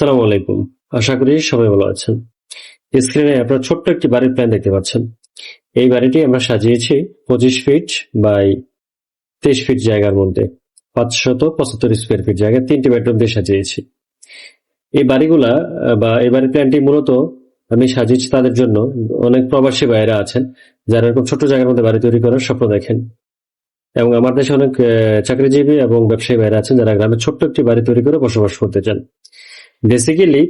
আসসালামু আলাইকুম। আশা করি সবাই ভালো আছেন। স্ক্রিনে আপনারা ছোট্ট একটি বাড়ির প্ল্যান দেখতে পাচ্ছেন। এই বাড়িটি আমরা সাজিয়েছি 25 ফিট বাই 23 ফিট জায়গার মধ্যে 575 স্কোয়ার ফিট জায়গায় 3টি বেডরুম দিয়ে সাজিয়েছি। এই বাড়িগুলা বা এই বাড়ির প্ল্যানটি মূলত আমি সাজিয়েছি তাদের জন্য, অনেক প্রবাসী ভাইয়েরা আছেন যারা এরকম ছোট্ট জায়গার মধ্যে বাড়ি তৈরি করার স্বপ্ন দেখেন, এবং আমার দেশে অনেক চাকরিজীবী এবং ব্যবসায়ী ভাইয়েরা আছেন যারা গ্রামে ছোট্ট একটি বাড়ি তৈরি করে বসবাস করতে চান। বেসিক্যালি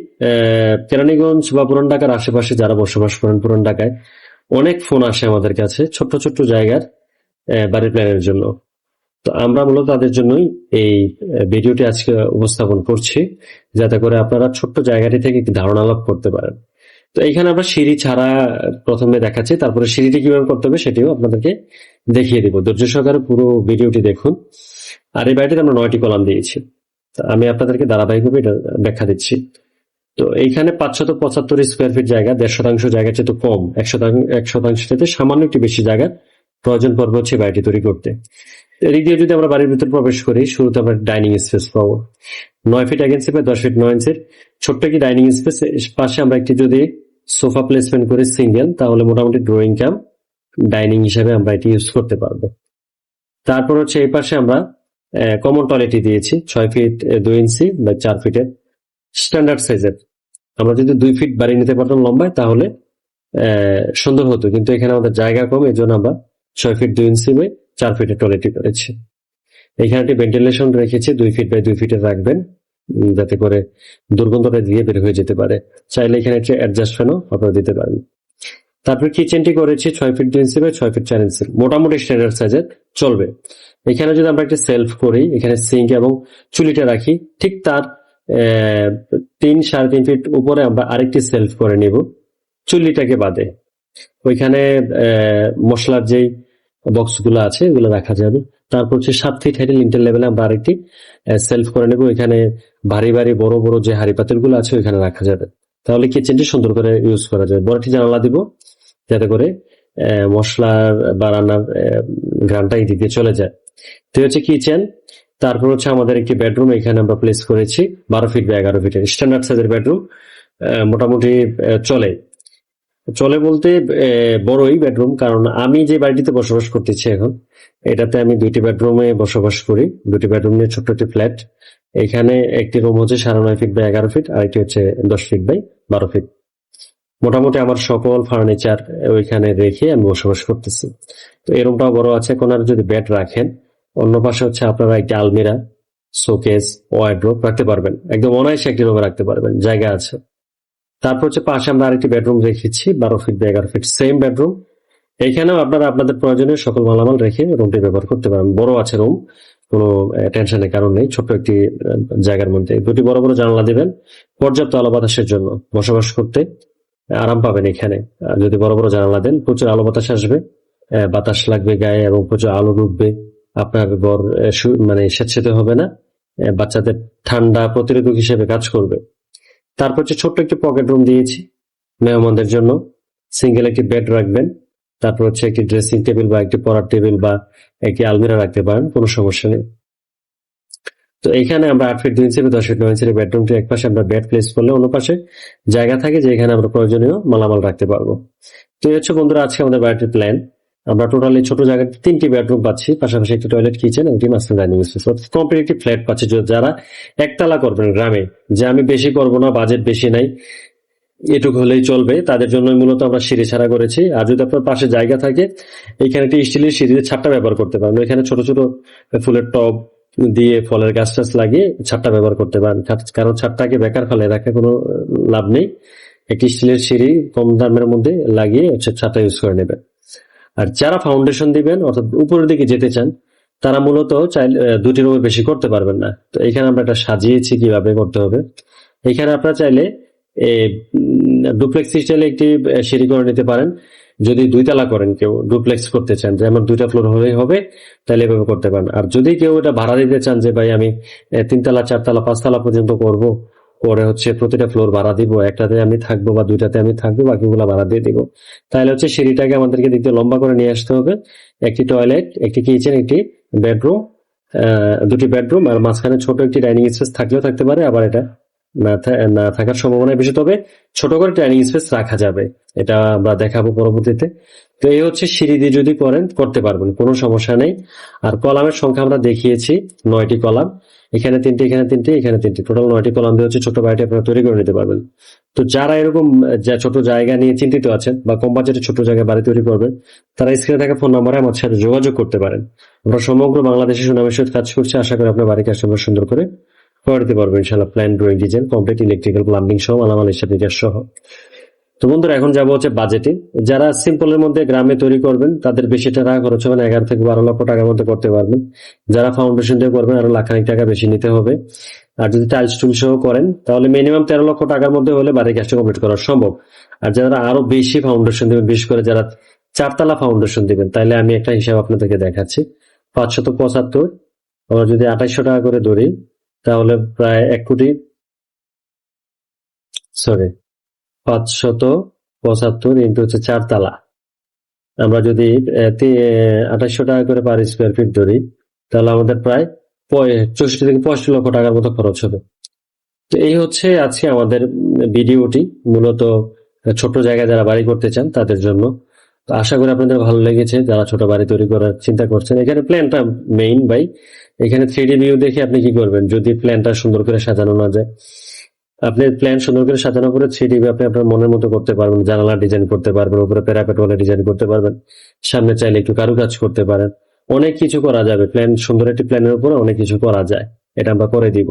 কেরানীগঞ্জ বা পুরান ঢাকার আশেপাশে যারা বসবাস করেন, পুরান ঢাকায় অনেক ফোন আসে আমাদের কাছে ছোট্ট ছোট্ট জায়গার বাড়ির প্ল্যানের জন্য। তো আমরা মূলত তাদের জন্যই এই ভিডিওটি আজকে উপস্থাপন করছি, যাতে করে আপনারা ছোট্ট জায়গাটি থেকে একটি ধারণা লাভ করতে পারেন। তো এইখানে আমরা সিঁড়ি ছাড়া প্রথমে দেখাচ্ছি, তারপরে সিঁড়িটি কিভাবে করতে হবে সেটিও আপনাদেরকে দেখিয়ে দিব। ধৈর্য সহকারে পুরো ভিডিওটি দেখুন। আর এই বাড়িটিতে আমরা 9টি কলাম দিয়েছি। আমি আপনাদেরকে ধারাবাহিকভাবে এটা ব্যাখ্যা দিচ্ছি। তো এইখানে 575 স্কোয়ার ফিট জায়গা, 1.5% জায়গা যেহেতু কম, 1% চাইতে সামান্য একটু বেশি জায়গা প্রয়োজন পড়বে হচ্ছে বাড়িটি তৈরি করতে। এদিক দিয়ে যদি আমরা বাড়ির ভিতরে প্রবেশ করি, শুরুতে আমরা ডাইনিং স্পেস পাবো 9 ফিট 1 ইঞ্চি বা 10 ফিট 9 ইঞ্চির ছোট্ট একটি ডাইনিং স্পেস। পাশে আমরা একটি যদি সোফা প্লেসমেন্ট করি সিঙ্গেল, তাহলে মোটামুটি ড্রয়িং কাম ডাইনিং হিসেবে আমরা এটি ইউজ করতে পারবো। তারপর হচ্ছে এই পাশে আমরা কমন টয়লেটই দিয়েছি 6 ফিট 2 ইঞ্চি বা 4 ফিটের স্ট্যান্ডার্ড সাইজের। আমরা যদি 2 ফিট বাড়ি নিতে পারতাম লম্বায় তাহলে সুন্দর হতো, কিন্তু এখানে আমাদের জায়গা কম, এই জন্য আমরা 6 ফিট 2 ইঞ্চি বাই 4 ফিটের টয়লেটই করেছি। এখানে একটি ভেন্টিলেশন রেখেছি 2 ফিট বাই 2 ফিটের রাখবেন, যাতে করে দুর্গন্ধটা দিয়ে বের হয়ে যেতে পারে। চাইলে এখানে একটা অ্যাডজাস্ট ফ্যানও আপনারা দিতে পারেন। তারপর কিচেনটি করেছি 6 ফিট 2 ইঞ্চি বাই 6 ফিট 4 ইঞ্চি, মোটামুটি স্ট্যান্ডার্ড সাইজের চলবে। এখানে যদি আমরা একটা সেলফ করি, এখানে সিঙ্ক এবং চুলিটা রাখি, ঠিক তার 3-3.5 ফিট উপরে আমরা আরেকটি সেলফ করে নিব চুল্লিটাকে বাদে। ওইখানে মশলার যেই বক্সগুলো আছে এগুলো রাখা যাবে। তারপর হচ্ছে 7 ফিট হাইটের লিন্টার লেভেলে আমরা আরেকটি সেলফ করে নেব। এখানে ভারী ভারী বড় বড় যে হাঁড়ি পাতিলগুলো আছে ওইখানে রাখা যাবে। তাহলে কিচেনটি সুন্দর করে ইউজ করা যাবে। বড় একটি জানালা দিব যাতে করে মশলার বা রান্নার ঘ্রাণটা এই দিকে চলে যায়। তো হচ্ছে কিচেন। তারপর হচ্ছে আমাদের একটি বেডরুম এখানে আমরা প্লেস করেছি 12 ফিট বা 11 ফিটের স্ট্যান্ডার্ড সাইজের বেডরুম। মোটামুটি চলে চলে বলতে বড়ই বেডরুম, কারণ আমি যে বাড়িটিতে বসবাস করতেছি এখন, এটাতে আমি 2টি বেডরুমে বসবাস করি। 2টি বেডরুম নিয়ে ছোট্ট একটি ফ্ল্যাট। এখানে একটি রুম হচ্ছে 9.5 ফিট বাই 11 ফিট, আর একটি হচ্ছে 10 ফিট বাই 12 ফিট। মোটামুটি আমার সকল ফার্নিচার ওইখানে রেখে আমি বসবাস করতেছি। তো এই রুমটাও বড় আছে। কোনার যদি বেড রাখেন, অন্য পাশে হচ্ছে আপনারা একটি আলমিরা, শোকেস, ওয়ার্ডরোব রাখতে পারবেন। একদম অনায়াসে একটি রুমে রাখতে পারবেন, জায়গা আছে। তারপর হচ্ছে পাশে আমরা আরেকটি বেডরুম রেখেছি 12 feet by 11 feet, same bedroom. এইখানেও আপনারা আপনাদের প্রয়োজনীয় সকল মালামাল রেখে রুমটি ব্যবহার করতে পারেন। বড় আছে রুম, কোনো টেনশনের কারণ নেই। ছোট্ট একটি জায়গার মধ্যে 2টি বড় বড় জানালা দিবেন পর্যাপ্ত আলো বাতাসের জন্য, বসবাস করতে আরাম পাবেন। এখানে যদি বড় বড় জানালা দেন, প্রচুর আলো বাতাস আসবে, বাতাস লাগবে গায়ে এবং প্রচুর আলো ঢুকবে। আপনার ঘর মানে স্যাঁতসেঁতে হবে না, বাচ্চাদের ঠান্ডা প্রতিরোধক হিসেবে কাজ করবে। তারপর হচ্ছে ছোট্ট একটি পকেট রুম দিয়েছি মেহমানদের জন্য। সিঙ্গেল একটি বেড রাখবেন। তারপর হচ্ছে একটি ড্রেসিং টেবিল বা একটি পড়ার টেবিল বা একটি আলমিরা রাখতে পারেন, কোনো সমস্যা নেই। তো এখানে আমরা 8 ফিট 2 ইঞ্চি 10 ফিট 9 ইঞ্চির বেডরুমটি এক পাশে আমরা বেড প্লেস করলে অন্য পাশে জায়গা থাকে যে এখানে আমরা প্রয়োজনীয় মালামাল রাখতে পারবো। তো এই হচ্ছে বন্ধুরা আজকে আমাদের বাড়িটির প্ল্যান। আমরা টোটালি ছোট জায়গায় 3টি বেডরুম পাচ্ছি, পাশাপাশি একটি টয়লেট, কিচেন, একটি মাস্টার ডাইনিং স্পেস, কমপ্লিট একটি ফ্ল্যাট পাচ্ছি। যারা একতলা করবেন গ্রামে, যে আমি বেশি করব না, বাজেট বেশি নাই, এটুকু হলেই চলবে, তাদের জন্য মূলত আমরা সিঁড়ি ছাড়া করেছি। আর যদি আপনার পাশে জায়গা থাকে, এখানে একটি স্টিলের সিঁড়িতে ছাদটা ব্যবহার করতে পারেন। এখানে ছোট ছোট ফুলের টব দিয়ে ফলের গাছ টাছ লাগিয়ে ছাদটা ব্যবহার করতে পারেন, কারণ ছাদটাকে বেকার ফেলে রাখা কোনো লাভ নেই। একটি স্টিলের সিঁড়ি কম দামের মধ্যে লাগিয়ে হচ্ছে ছাদটা ইউজ করে নেবেন। আর যারা ফাউন্ডেশন দিবেন অর্থাৎ উপরের দিকে যেতে চান, তারা মূলত চাইলে 2টি রুমে বেশি করতে পারবেন না। তো এখানে আমরা এটা সাজিয়েছি কিভাবে করতে হবে। এখানে আপনারা চাইলে ডুপ্লেক্স স্টাইলে একটি সিঁড়ি করে নিতে পারেন। যদি 2 তলা করেন, কেউ ডুপ্লেক্স করতে চান, যেমন 2টা ফ্লোর হলেই হবে, তাহলে এভাবে করতে পারেন। আর যদি কেউ এটা ভাড়া দিতে চান যে ভাই আমি 3 তলা 4 তলা 5 তলা পর্যন্ত করব, পরে হচ্ছে প্রতিটা ফ্লোর ভাড়া দিব, একটাতে আমি থাকবো বা 2টাতে আমি থাকবো, বাকিগুলো ভাড়া দিয়ে দিব, তাহলে হচ্ছে সিঁড়িটাকে আমাদেরকে দিতে লম্বা করে নিয়ে আসতে হবে। একটি টয়লেট, একটি কিচেন, একটি বেডরুম, 2টি বেডরুম, আর মাঝখানে ছোট একটি ডাইনিং স্পেস থাকলেও থাকতে পারে, আবার এটা না থাকার সম্ভাবনা বেশি, তবে ছোট করে ট্রেনিং স্পেস রাখা যাবে, এটা আমরা দেখাবো পরবর্তীতে। তো এই হচ্ছে সিঁড়ি দিয়ে যদি করেন করতে পারবেন, কোনো সমস্যা নেই। আর কলামের সংখ্যা আমরা দেখিয়েছি 9টি কলাম, এখানে 3টে, এখানে 3টে, এখানে 3টে, টোটাল 9টি কলাম দিয়ে হচ্ছে ছোট বাড়িটি আপনারা তৈরি করে নিতে পারবেন। তো যারা এরকম ছোট জায়গা নিয়ে চিন্তিত আছেন বা কম বাজেটে ছোট জায়গায় বাড়ি তৈরি করবেন, তারা স্ক্রিনে থাকা ফোন নম্বরে আমার সাথে যোগাযোগ করতে পারেন। আমরা সমগ্র বাংলাদেশে সুনামের সহিত কাজ করছি, আশা করি আপনার বাড়ি কাস্টমার সুন্দর করে করে দিতে পারবেন ইনশাআল্লাহ। Plan, drawing, design, complete electrical, plumbing সহ মালামাল হিসাব নিকাশ সহ। তো বন্ধুরা এখন যাবো হচ্ছে বাজেটে। যারা সিম্পলের মধ্যে গ্রামে তৈরি করবেন তাদের বেশি টাকা খরচ হবে না, 11 থেকে 12 লক্ষ টাকার মধ্যে করতে পারবেন। যারা ফাউন্ডেশন দিয়ে করবেন আরো লাখখানিক টাকা বেশি নিতে হবে। আর যদি টাইলস টুল সহ করেন তাহলে মিনিমাম 13 লক্ষ টাকার মধ্যে হলে বাড়ির কাজটা কমপ্লিট করা সম্ভব। আর যারা আরো বেশি ফাউন্ডেশন দিবেন, বিশেষ করে যারা 4 তলা ফাউন্ডেশন দিবেন, তাহলে আমি একটা হিসাব আপনাদেরকে দেখাচ্ছি। 575, আমরা যদি 2800 টাকা করে ধরি তাহলে প্রায় 1 কোটি, সরি 575 ইন্টু হচ্ছে 4 তলা, আমরা যদি 2800 টাকা করে পার স্কোয়ার ফিট ধরি তাহলে আমাদের প্রায় 64 থেকে 65 লক্ষ টাকার মতো খরচ হবে। তো এই হচ্ছে আজকে আমাদের ভিডিওটি, মূলত ছোট জায়গায় যারা বাড়ি করতে চান তাদের জন্য। তো আশা করি আপনাদের ভালো লেগেছে যারা ছোট বাড়ি তৈরি করার চিন্তা করছেন। এখানে প্ল্যানটা মেইন ভাই, এখানে 3D ভিউ দেখে আপনি কি করবেন, যদি প্ল্যানটা সুন্দর করে সাজানো না যায়, আপনি প্ল্যান সুন্দর করে সাজানো করে 3D আপনি আপনার মনের মতো করতে পারবেন, জানালা ডিজাইন করতে পারবেন, উপরে প্যারাপেট ওয়ালে ডিজাইন করতে পারবেন, সামনে চাইলে একটু কারুকাজ করতে পারেন, অনেক কিছু করা যাবে। প্ল্যান, সুন্দর একটি প্ল্যানের উপরে অনেক কিছু করা যায়, এটা আমরা করে দিব।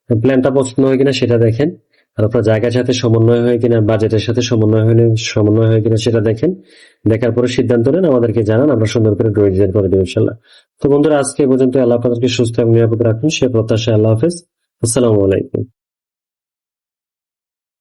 প্ল্যানটা পছন্দ হয় কিনা সেটা দেখেন, আর আপনার জায়গার সাথে সমন্বয় হয় কিনা, বাজেটের সাথে সমন্বয় হয় কিনা সেটা দেখেন। দেখার পরে সিদ্ধান্ত নেন, আমাদেরকে জানান, আমরা সুন্দর করে ড্রয়িং ডিজাইন করে দেবো ইনশাল্লাহ। তো বন্ধুরা আজকে এ পর্যন্ত। আল্লাহ আপনাদেরকে সুস্থ এবং নিরাপদ রাখুন সে প্রত্যাশায়। আল্লাহ হাফেজ, আসসালামু আলাইকুম।